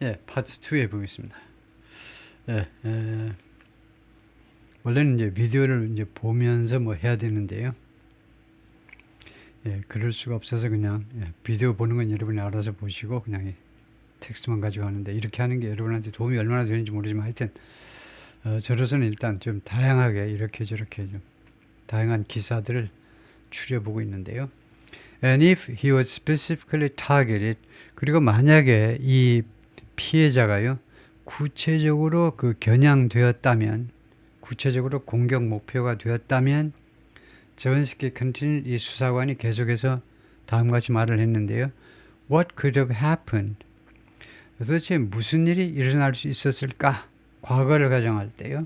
예, 파트 2에 보겠습니다. 예, 원래는 이제 비디오를 이제 보면서 뭐 해야 되는데요. 예, 그럴 수가 없어서 그냥 비디오 보는 건 여러분이 알아서 보시고 그냥 텍스트만 가지고 하는데, 이렇게 하는 게 여러분한테 도움이 얼마나 되는지 모르지만 하여튼 저로서는 일단 좀 다양하게 이렇게 저렇게 좀 다양한 기사들을 추려보고 있는데요. And if he was specifically targeted, 그리고 만약에 이 피해자가요 구체적으로 그 겨냥되었다면, 구체적으로 공격 목표가 되었다면, 제원스키 컨티뉴 이 수사관이 계속해서 다음과 같이 말을 했는데요. What could have happened? 도대체 무슨 일이 일어날 수 있었을까? 과거를 가정할 때요.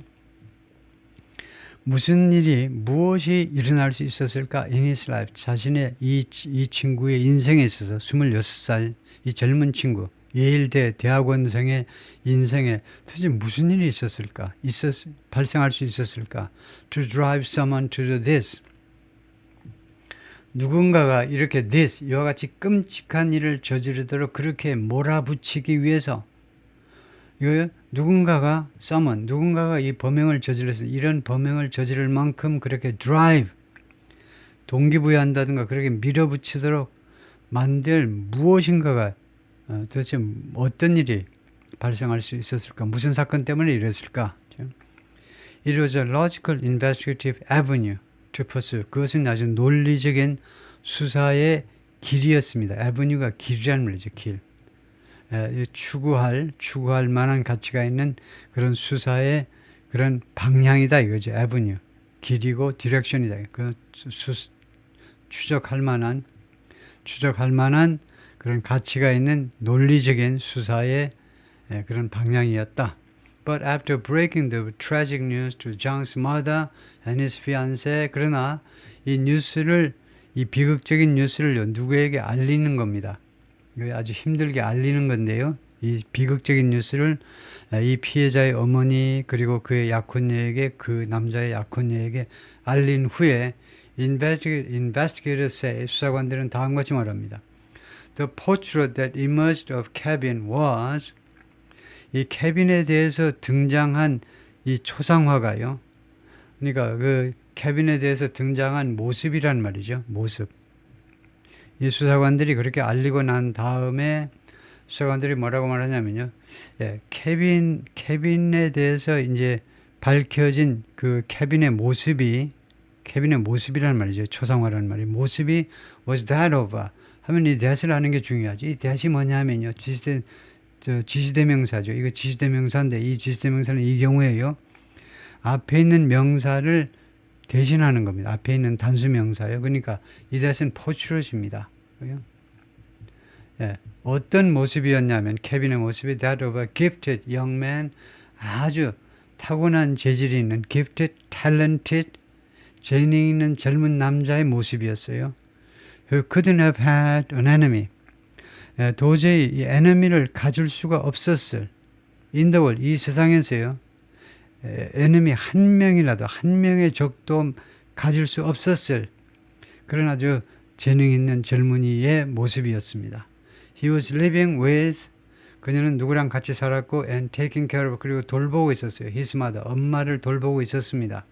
무엇이 일어날 수 있었을까? In his life, 자신의 이 친구의 인생에 있어서 26살 이 젊은 친구, 예일대 대학원생의 인생에 도대체 무슨 일이 있었을까? 발생할 수 있었을까? To drive someone to do this. 누군가가 이렇게 this, 이와 같이 끔찍한 일을 저지르도록 그렇게 몰아붙이기 위해서, 이거요, 누군가가 이 범행을 저질러서 이런 범행을 저지를 만큼 그렇게 drive, 동기부여한다든가 그렇게 밀어붙이도록 만들 무엇인가가 도대체 어떤 일이 발생할 수 있었을까? 무슨 사건 때문에 이랬을까? It was a logical investigative avenue to pursue. 그것은 아주 논리적인 수사의 길이었습니다. avenue가 길이라는 말이죠. 길. 추구할 만한 가치가 있는 그런 수사의 그런 방향이다 이거죠. avenue. 길이고 direction이다. 그 추적할 만한 그런 가치가 있는 논리적인 수사의 그런 방향이었다. But after breaking the tragic news to Zhang's mother and his fiancée, 그러나 이 비극적인 뉴스를 누구에게 알리는 겁니다. 아주 힘들게 알리는 건데요. 이 비극적인 뉴스를 이 피해자의 어머니 그리고 그의 약혼녀에게, 그 남자의 약혼녀에게 알린 후에 investigators say, 수사관들은 다음과 같이 말합니다. The portrait that emerged of Kevin was, 이 케빈에 대해서 등장한 이 초상화가요. 그러니까 그 케빈에 대해서 등장한 모습이란 말이죠. 모습. 이 수사관들이 그렇게 알리고 난 다음에 수사관들이 뭐라고 말하냐면요. 케빈에 대해서 이제 밝혀진 그 케빈의 모습이란 말이죠. 초상화라는 말이. 모습이 was that of 하면 이 that을 하는 게 중요하죠. 이 that이 뭐냐면요. 지시대명사죠. 이거 지시대명사인데 이 지시대명사는 이 경우에요. 앞에 있는 명사를 대신하는 겁니다. 앞에 있는 단수명사예요. 그러니까 이 that은 portrait입니다. 어떤 모습이었냐면 케빈의 모습이 that of a gifted young man, 아주 타고난 재질이 있는 gifted, talented, 재능 있는 젊은 남자의 모습이었어요. Who couldn't have had an enemy. 도저히 이 enemy를 가질 수가 없었을. In the world, 이 세상에서요. enemy 한 명의 적도 가질 수 없었을 그런 아주 재능 있는 젊은이의 모습이었습니다. He was living with, 그녀는 누구랑 같이 살았고 and taking care of, 그리고 돌보고 있었어요. His mother, 엄마를 돌보고 있었습니다.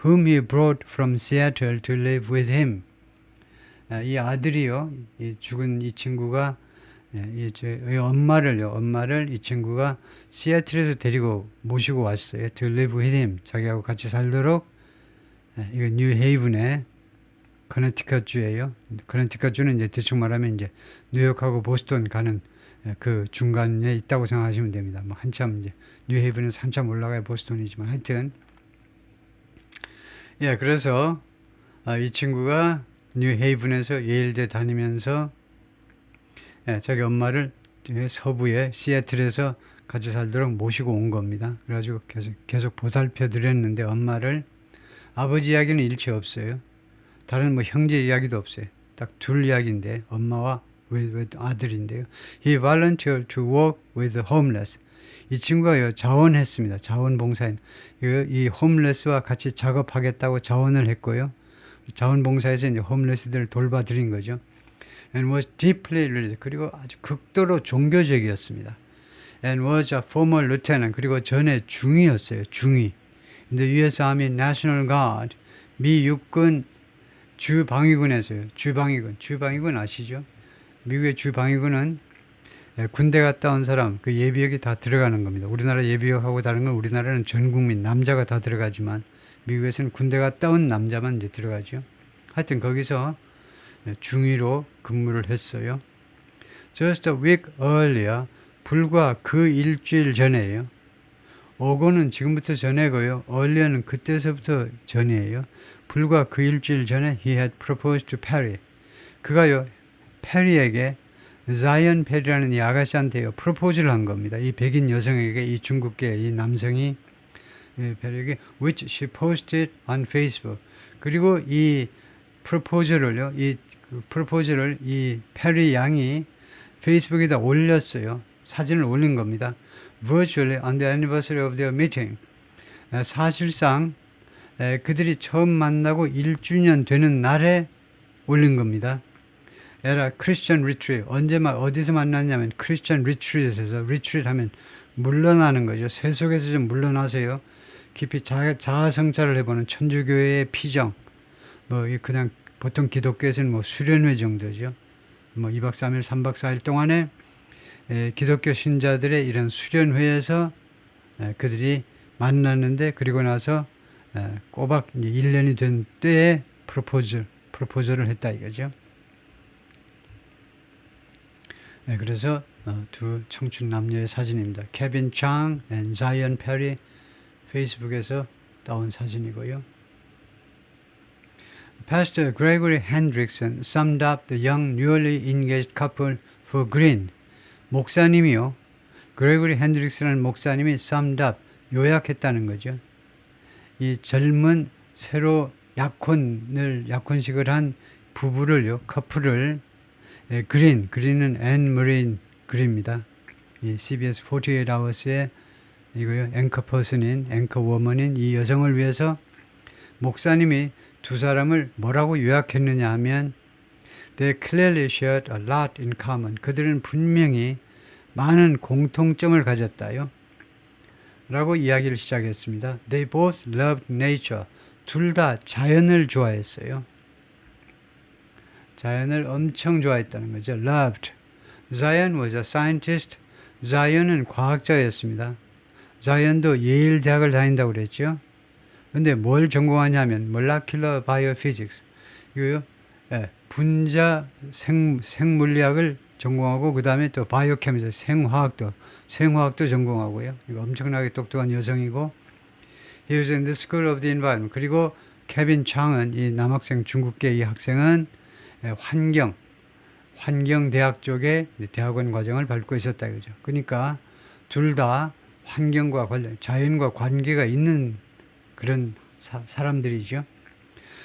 Whom he brought from Seattle to live with him. 이 아들이요, 이 죽은 이 친구가 이 엄마를 이 친구가 시애틀에서 모시고 왔어요. To live with him. 자기하고 같이 살도록. 이거 뉴헤이븐의 커네티컷 주예요. 커네티컷 주는 이제 대충 말하면 이제 뉴욕하고 보스턴 가는 그 중간에 있다고 생각하시면 됩니다. 뭐 한참 이제 뉴헤이븐에서 한참 올라가야 보스턴이지만 하여튼. 그래서 이 친구가 뉴헤이븐에서 예일대 다니면서 자기 엄마를 서부의 시애틀에서 같이 살도록 모시고 온 겁니다. 그래가지고 계속 보살펴 드렸는데 엄마를, 아버지 이야기는 일체 없어요. 다른 뭐 형제 이야기도 없어요. 딱 둘 이야기인데 엄마와 아들인데요. He volunteered to work with the homeless. 이 친구가 자원했습니다. 자원봉사인. 이 홈레스와 같이 작업하겠다고 자원을 했고요. 자원봉사에서 이제 홈레스들을 돌봐드린 거죠. And was deeply religious. 그리고 아주 극도로 종교적이었습니다. and was a former lieutenant. 그리고 전에 중위였어요. 중위. In the U.S. Army National Guard. 미 육군 주방위군에서요. 주방위군 아시죠? 미국의 주방위군은 군대 갔다 온 사람 그 예비역이 다 들어가는 겁니다. 우리나라 예비역하고 다른 건 우리나라는 전 국민 남자가 다 들어가지만 미국에서는 군대 갔다 온 남자만 이제 들어가죠. 하여튼 거기서 중위로 근무를 했어요. Just a week earlier, 불과 그 일주일 전에요. 어고는 지금부터 전에고요. earlier는 그때서부터 전이에요. 불과 그 일주일 전에 he had proposed to Perry. 그가요, 페리에게 자이언 페리라는 이 아가씨한테요, 프로포즈를 한 겁니다. 이 백인 여성에게, 이 중국계 이 남성이 페리에게 which she posted on Facebook. 그리고 이 프로포즈를요, 이 프로포즈를 이 페리 양이 페이스북에다 올렸어요. 사진을 올린 겁니다. Virtually on the anniversary of their meeting. 사실상 그들이 처음 만나고 1주년 되는 날에 올린 겁니다. 에라 크리스천 리트릿. 어디서 만났냐면 크리스천 리트릿에서, 리트릿 하면 물러나는 거죠. 세속에서 좀 물러나세요. 깊이 자아 성찰을 해보는 천주교회의 피정. 뭐 그냥 보통 기독교에서는 뭐 수련회 정도죠. 뭐 2박 3일, 3박 4일 동안에 기독교 신자들의 이런 수련회에서 그들이 만났는데, 그리고 나서 꼬박 이제 1년이 된 때에 프로포즈를 했다 이거죠. 그래서 두 청춘 남녀의 사진입니다. 케빈 장 and 자이언 페리, 페이스북에서 따온 사진이고요. Pastor Gregory Hendrickson summed up the young newly engaged couple for Green. 목사님이요. 그레고리 핸드릭스라는 목사님이 summed up, 요약했다는 거죠. 이 젊은 새로 약혼식을 한 부부를요, 커플을 그린은 앤 머린 그린입니다. 이 CBS 48 Hours의 이거요, 앵커 퍼슨인, 앵커 워먼인 이 여성을 위해서 목사님이 두 사람을 뭐라고 요약했느냐 하면 They clearly shared a lot in common. 그들은 분명히 많은 공통점을 가졌다요. 라고 이야기를 시작했습니다. They both loved nature. 둘 다 자연을 좋아했어요. 자연을 엄청 좋아했다는 거죠. Loved. Zion was a scientist. 자이언은 과학자였습니다. 자이언도 예일 대학을 다닌다고 그랬죠. 근데 뭘 전공하냐면 molecular biophysics. 이거요. 분자 생물리학을 전공하고, 그 다음에 또 바이오케미스트리, 생화학도 전공하고요. 이거 엄청나게 똑똑한 여성이고, he was in the school of the environment. 그리고 케빈 창은, 이 남학생, 중국계 이 학생은 환경대학 쪽에 대학원 과정을 밟고 있었다 이거죠. 그러니까 둘 다 환경과 관련, 자연과 관계가 있는 그런 사람들이죠.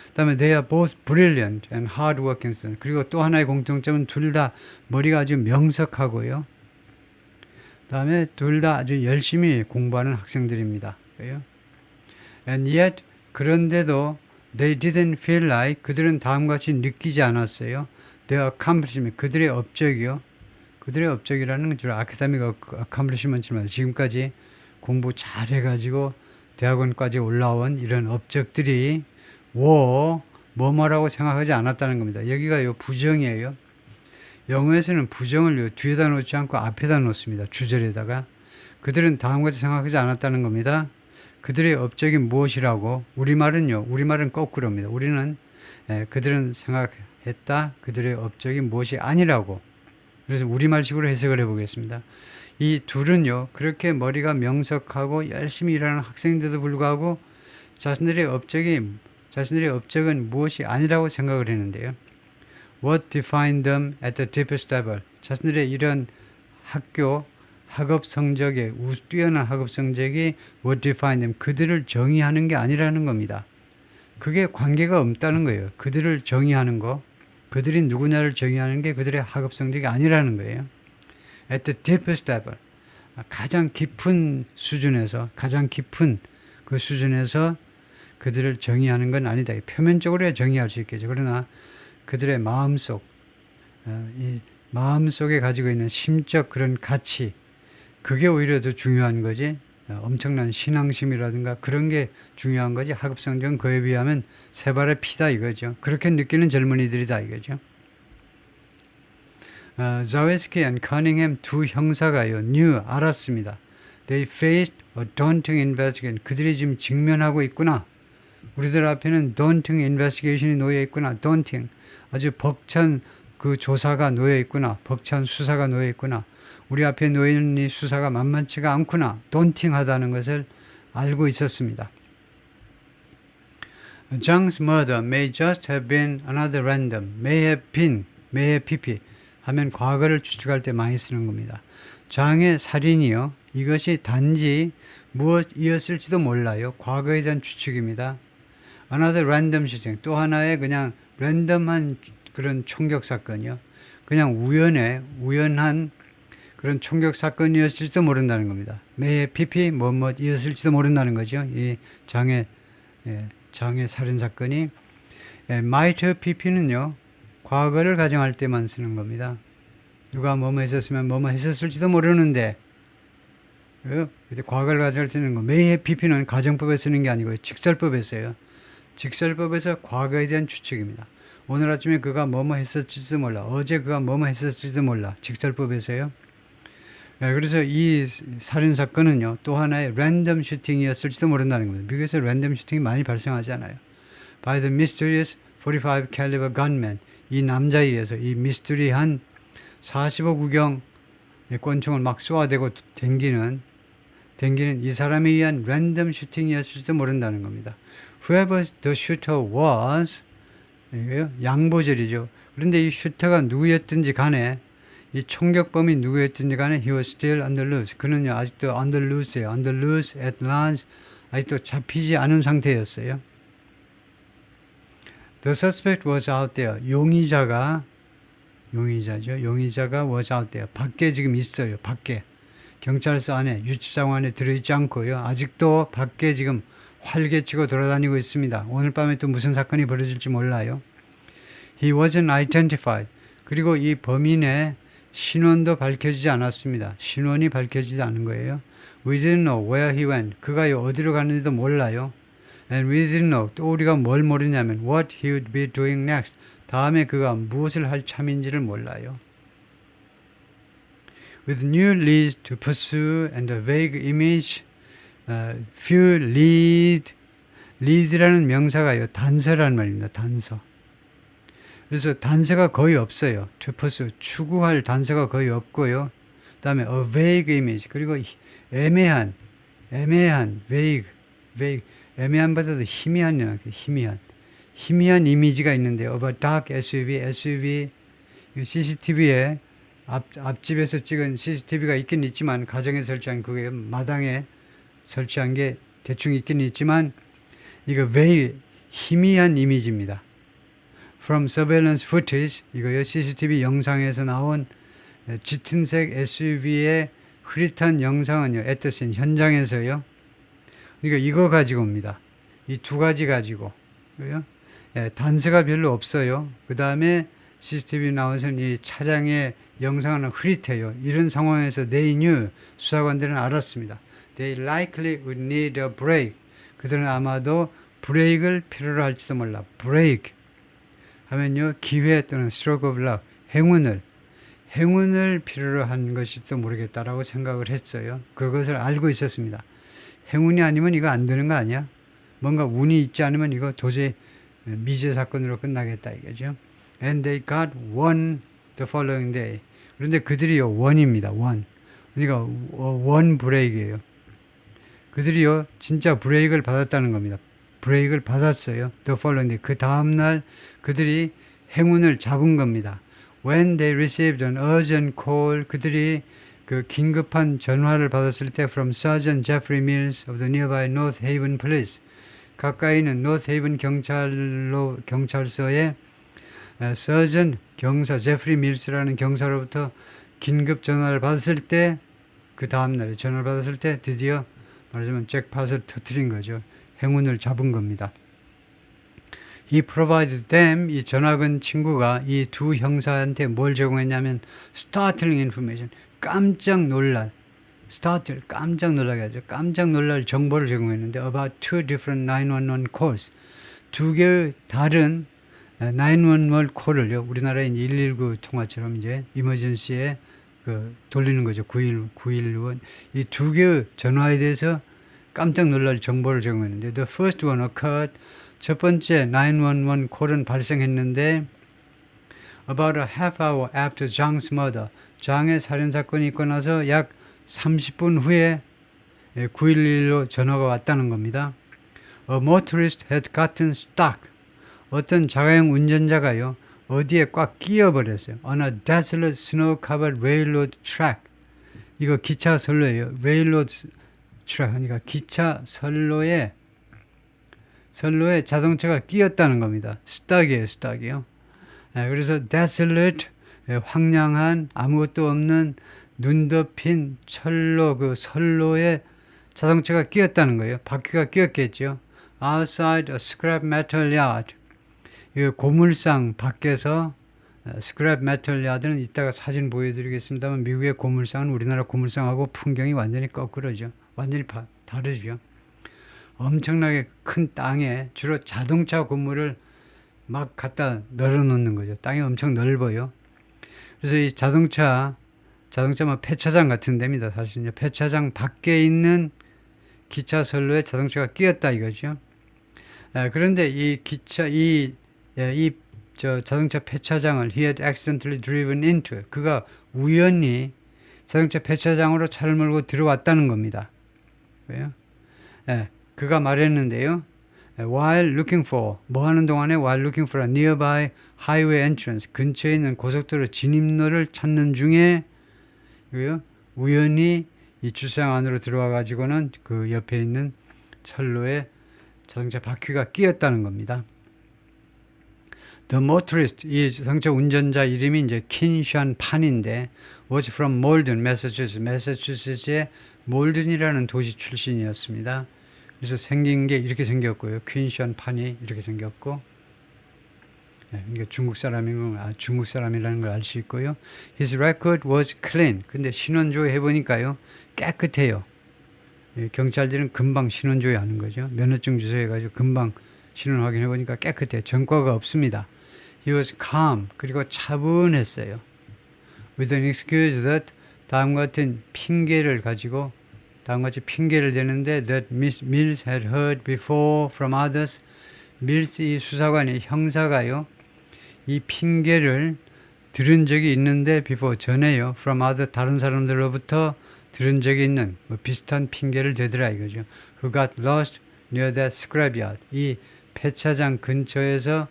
그 다음에 they are both brilliant and hard-working students. 그리고 또 하나의 공통점은 둘 다 머리가 아주 명석하고요. 그 다음에 둘 다 아주 열심히 공부하는 학생들입니다. And yet, 그런데도 they didn't feel like, 그들은 다음과 같이 느끼지 않았어요. their accomplishment, 그들의 업적이요. 그들의 업적이라는 건 주로 academic accomplishment지만 지금까지 공부 잘해가지고 대학원까지 올라온 이런 업적들이 뭐라고 생각하지 않았다는 겁니다. 여기가 요 부정이에요. 영어에서는 부정을 요 뒤에다 놓지 않고 앞에다 놓습니다. 주절에다가. 그들은 다음같이 생각하지 않았다는 겁니다. 그들의 업적이 무엇이라고? 우리말은 거꾸로입니다. 우리는 그들은 생각했다. 그들의 업적이 무엇이 아니라고. 그래서 우리말식으로 해석을 해보겠습니다. 이 둘은요, 그렇게 머리가 명석하고 열심히 일하는 학생인데도 불구하고 자신들의 업적은 무엇이 아니라고 생각을 했는데요. What defined them at the deepest level? 자신들의 이런 학업 성적에, 뛰어난 학업 성적이 what defined them? 그들을 정의하는 게 아니라는 겁니다. 그게 관계가 없다는 거예요. 그들을 정의하는 거, 그들이 누구냐를 정의하는 게 그들의 학업 성적이 아니라는 거예요. At the deepest level. 가장 깊은 그 수준에서 그들을 정의하는 건 아니다. 표면적으로야 정의할 수 있겠죠. 그러나 그들의 마음속에 가지고 있는 심적 그런 가치, 그게 오히려 더 중요한 거지. 엄청난 신앙심이라든가 그런 게 중요한 거지. 하급성적은 그에 비하면 세 발의 피다 이거죠. 그렇게 느끼는 젊은이들이다 이거죠. 자웨스키 앤 커닝햄 두 형사가요. knew 알았습니다. They faced a daunting investigation. 그들이 지금 직면하고 있구나. 우리들 앞에는 daunting investigation이 놓여 있구나. daunting. 아주 벅찬 그 조사가 놓여 있구나. 벅찬 수사가 놓여 있구나. 우리 앞에 놓여 있는 이 수사가 만만치가 않구나. daunting하다는 것을 알고 있었습니다. Zhang's murder may just have been another random. may have been, may have pp. 하면 과거를 추측할 때 많이 쓰는 겁니다. 장의 살인이요. 이것이 단지 무엇이었을지도 몰라요. 과거에 대한 추측입니다. Another random shooting. 또 하나의 그냥 랜덤한 그런 총격 사건이요. 그냥 우연한 그런 총격 사건이었을지도 모른다는 겁니다. may have pp 뭐이었을지도 모른다는 거죠. 이 장의 살인 사건이 might have pp는요. 과거를 가정할 때만 쓰는 겁니다. 누가 뭐뭐 했었으면 뭐뭐 했었을지도 모르는데 과거를 가정할 때 쓰는 거. may have pp는 가정법에 쓰는 게 아니고요. 직설법에 써요. 직설법에서 과거에 대한 추측입니다. 오늘 아침에 그가 뭐뭐 했었을지도 몰라. 어제 그가 뭐뭐 했었을지도 몰라. 직설법에서요. 그래서 이 살인사건은요. 또 하나의 랜덤 슈팅이었을지도 모른다는 겁니다. 미국에서 랜덤 슈팅이 많이 발생하잖아요. By the mysterious 45 caliber gunman. 이 남자에 의해서 이 미스터리한 45구경 권총을 막 쏘아대고 댕기는 이 사람에 의한 랜덤 슈팅이었을지도 모른다는 겁니다. Whoever the shooter was, 양보절이죠. 그런데 이 슈터가 누구였든지 간에 이 총격범이 누구였든지 간에 he was still on the loose. 그는요 아직도 on the loose예요. on the loose at large. 아직도 잡히지 않은 상태였어요. The suspect was out there. 용의자가 was out there. 밖에 지금 있어요. 밖에. 경찰서 안에, 유치장 안에 들어있지 않고요. 아직도 밖에 지금 활개치고 돌아다니고 있습니다. 오늘 밤에 또 무슨 사건이 벌어질지 몰라요. He wasn't identified. 그리고 이 범인의 신원도 밝혀지지 않았습니다. 신원이 밝혀지지 않은 거예요. We didn't know where he went. 그가 어디로 가는지도 몰라요. And we didn't know. 또 우리가 뭘 모르냐면 what he would be doing next. 다음에 그가 무엇을 할 참인지를 몰라요. With new leads to pursue and a vague image, few lead라는 명사가요. 단서라는 말입니다. 단서. 그래서 단서가 거의 없어요. to pursue, 추구할 단서가 거의 없고요. 그 다음에 a vague image, 그리고 애매한, vague, 애매한보다도 희미한 이미지가 있는데요. of a dark SUV, CCTV에 앞집에서 찍은 CCTV가 있긴 있지만 가정에 설치한 그게 마당에 설치한 게 대충 있긴 있지만 이거 vague, 희미한 이미지입니다. From surveillance footage, 이거요 CCTV 영상에서 나온 짙은색 SUV의 흐릿한 영상은요, at the scene, 현장에서요. 그러니까 이거 가지고 옵니다. 이 두 가지 가지고. 단서가 별로 없어요. 그 다음에 CCTV 나와서 이 차량의 영상은 흐릿해요. 이런 상황에서 they knew, 수사관들은 알았습니다. They likely would need a break. 그들은 아마도 브레이크를 필요로 할지도 몰라. break 하면요, 기회 또는 stroke of luck, 행운을 필요로 한 것일지도 모르겠다라고 생각을 했어요. 그것을 알고 있었습니다. 행운이 아니면 이거 안 되는 거 아니야? 뭔가 운이 있지 않으면 이거 도저히 미제 사건으로 끝나겠다 이거죠. And they got one the following day. 그런데 그들이요, 원입니다. 원. 그러니까 원 브레이크예요. 그들이요, 진짜 브레이크를 받았다는 겁니다. 브레이크를 받았어요. The following day. 그 다음날 그들이 행운을 잡은 겁니다. When they received an urgent call, 그들이 그 긴급한 전화를 받았을 때 from Sergeant Jeffrey Mills of the nearby North Haven Police, 가까이 있는 North Haven 경찰서에 Sergeant 경사 제프리 밀스라는 경사로부터 긴급 전화를 받았을 때, 그 다음날에 전화를 받았을 때 드디어 말하자면 잭팟을 터뜨린 거죠. 행운을 잡은 겁니다. He provided them, 이 전화 건 친구가 이 두 형사한테 뭘 제공했냐면 startling information, 깜짝 놀랄 startled, 깜짝 놀라게 하죠. 깜짝 놀랄 정보를 제공했는데 about two different 911 calls. 두 개의 다른 911 콜을요. 우리나라의 119 통화처럼 이제 이머전시에 돌리는 거죠. 911. 이 두 개의 전화에 대해서 깜짝 놀랄 정보를 제공했는데 the first one occurred. 첫 번째 911 콜은 발생했는데 about a half hour after Zhang's murder. 장의 살인 사건이 있고 나서 약 30분 후에 911로 전화가 왔다는 겁니다. A motorist had gotten stuck. 어떤 자가용 운전자가요. 어디에 꽉 끼어버렸어요. On a desolate snow-covered railroad track. 이거 기차 선로예요. railroad track. 그러니까 기차 선로에 자동차가 끼었다는 겁니다. stuck이에요. stuck이요. 그래서 desolate, 황량한 아무것도 없는 눈 덮인 철로 선로에 자동차가 끼었다는 거예요. 바퀴가 끼었겠죠. Outside a scrap metal yard. 이 고물상 밖에서 scrap metal yard는 이따가 사진 보여드리겠습니다만 미국의 고물상은 우리나라 고물상하고 풍경이 완전히 거꾸로죠. 완전히 다르죠. 엄청나게 큰 땅에 주로 자동차 고물을 막 갖다 널어놓는 거죠. 땅이 엄청 넓어요. 그래서 이 자동차 폐차장 같은 데입니다. 사실은요. 폐차장 밖에 있는 기차 선로에 자동차가 끼었다 이거죠. 그런데 이 자동차 폐차장을 he had accidentally driven into. 그가 우연히 자동차 폐차장으로 차를 몰고 들어왔다는 겁니다. 왜요? 그가 말했는데요. While looking for, 뭐 하는 동안에 while looking for a nearby highway entrance, 근처에 있는 고속도로 진입로를 찾는 중에 우연히 이 주차장 안으로 들어와 가지고는 그 옆에 있는 철로에 자동차 바퀴가 끼었다는 겁니다. The motorist, 이 자동차 운전자 이름이 이제 킨션 판인데 was from Malden, Massachusetts. 매사추세츠의 몰든이라는 도시 출신이었습니다. 그래서 생긴 게 이렇게 생겼고요. 퀸션 판이 이렇게 생겼고, 그러니까 중국 사람이라는 걸 알 수 있고요. His record was clean. 근데 신원조회 해보니까요, 깨끗해요. 경찰들은 금방 신원조회 하는 거죠. 면허증 주소해가지고 금방 신원 확인해보니까 깨끗해요. 전과가 없습니다. He was calm. 그리고 차분했어요. With an excuse that 다음과 같은 핑계를 가지고 다음같이 핑계를 대는데 that Miss Mills had heard before from others. 밀스 이 수사관이 형사가요. 이 핑계를 들은 적이 있는데 before 전에요. from other 다른 사람들로부터 들은 적이 있는 비슷한 핑계를 대더라 이거죠. Who got lost near that scrapyard. 이 폐차장 근처에서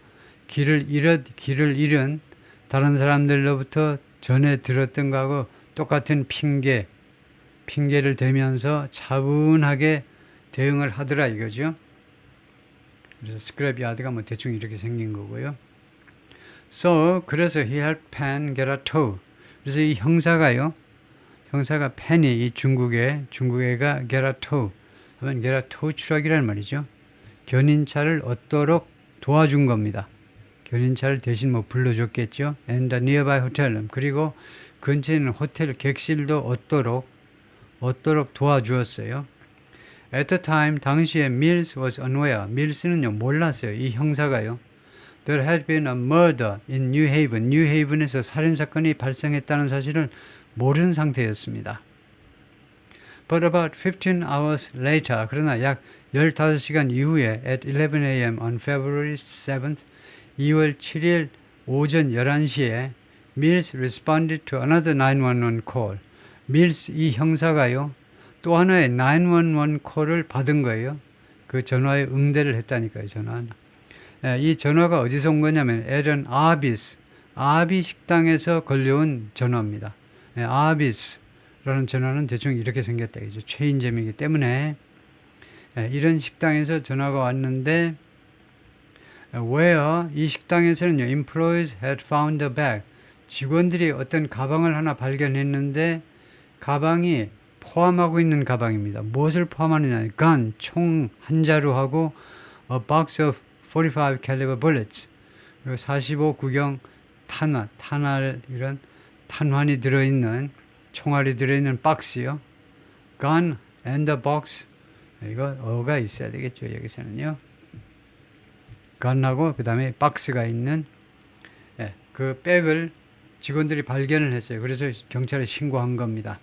길을 잃은 다른 사람들로부터 전에 들었던 거하고 똑같은 핑계를 대면서 차분하게 대응을 하더라 이거죠. 그래서 스크랩야드가 뭐 대충 이렇게 생긴 거고요. 그래서 he helped Penn get a tow. 그래서 이 형사가 펜이 이 중국애가 get a tow 하면 get a tow truck이라는 말이죠. 견인차를 얻도록 도와준 겁니다. 견인차를 대신 뭐 불러줬겠죠. And the nearby hotel. 그리고 근처에 있는 호텔 객실도 얻도록 도와주었어요. At the time, 당시에 Mills was unaware. 밀스는요 몰랐어요. 이 형사가요. There had been a murder in New Haven. 뉴헤이븐에서 살인사건이 발생했다는 사실을 모르는 상태였습니다. But about 15 hours later, 그러나 약 15시간 이후에 at 11 a.m. on February 7th, 2월 7일 오전 11시에 Mills responded to another 911 call. 밀스 이 형사가요. 또 하나의 911 콜을 받은 거예요. 그 전화에 응대를 했다니까요. 이 전화가 어디서 온 거냐면 에런 아비 식당에서 걸려온 전화입니다. 아비스라는 전화는 대충 이렇게 생겼다. 이제 최인점이기 때문에 이런 식당에서 전화가 왔는데 where 이 식당에서는요. employees had found a bag. 직원들이 어떤 가방을 하나 발견했는데 가방이 포함하고 있는 가방입니다. 무엇을 포함하느냐? gun, 총 한 자루하고 a box of 45 caliber bullets. 그리고 45 구경 탄환 이런 탄환이 들어있는 총알이 들어있는 박스요. gun and the box. 이거 어가 있어야 되겠죠. 여기서는요. gun하고 그 다음에 박스가 있는 그 백을 직원들이 발견을 했어요. 그래서 경찰에 신고한 겁니다.